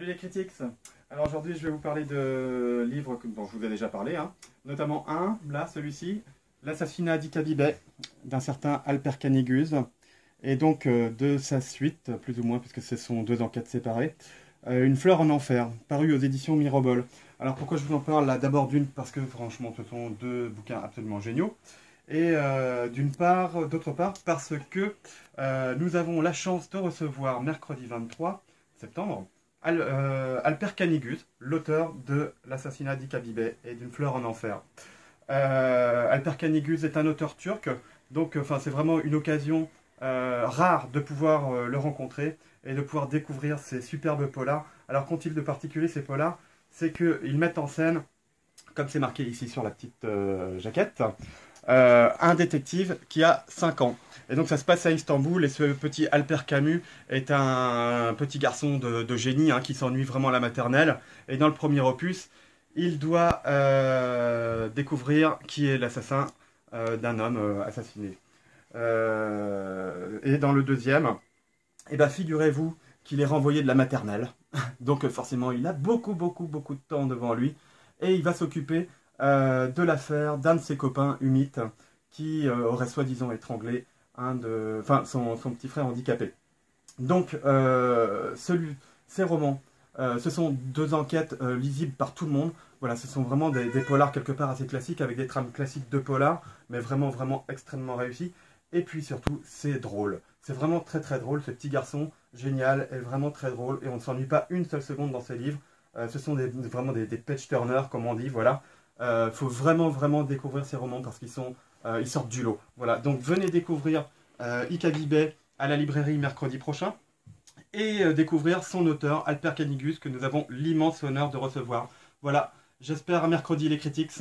Salut les critiques. Alors aujourd'hui je vais vous parler de livres dont je vous ai déjà parlé, notamment là celui-ci, L'assassinat d'Icabibet d'un certain Alper Caniguse, et donc de sa suite, plus ou moins, puisque ce sont deux enquêtes séparées, Une fleur en enfer, paru aux éditions Mirobol. Alors pourquoi je vous en parle là? D'abord parce que franchement ce sont deux bouquins absolument géniaux, et d'autre part parce que nous avons la chance de recevoir mercredi 23 septembre Alper Caniguse, l'auteur de L'assassinat d'Icabibet et d'Une fleur en enfer. Alper Caniguse est un auteur turc, donc c'est vraiment une occasion rare de pouvoir le rencontrer et de pouvoir découvrir ces superbes polars. Alors qu'ont-ils de particulier ces polars? C'est qu'ils mettent en scène, comme c'est marqué ici sur la petite jaquette, un détective qui a 5 ans. Et donc ça se passe à Istanbul, et ce petit Alper Camus est un petit garçon de génie qui s'ennuie vraiment à la maternelle. Et dans le premier opus, il doit découvrir qui est l'assassin d'un homme assassiné. Et dans le deuxième, figurez-vous qu'il est renvoyé de la maternelle. Donc forcément, il a beaucoup de temps devant lui. Et il va s'occuper de l'affaire d'un de ses copains humides qui aurait soi-disant étranglé son petit frère handicapé. Donc, ces romans, ce sont deux enquêtes lisibles par tout le monde. Voilà, ce sont vraiment des polars quelque part assez classiques, avec des trames classiques de polars, mais vraiment extrêmement réussis. Et puis surtout, c'est drôle. C'est vraiment très drôle. Ce petit garçon, génial, est vraiment très drôle, et on ne s'ennuie pas une seule seconde dans ses livres. Ce sont vraiment des page-turners, comme on dit, voilà. Faut vraiment découvrir ces romans parce ils sortent du lot. Voilà, donc venez découvrir Icabibet à la librairie mercredi prochain, et découvrir son auteur, Alper Caniguse, que nous avons l'immense honneur de recevoir. Voilà, j'espère à mercredi les critiques.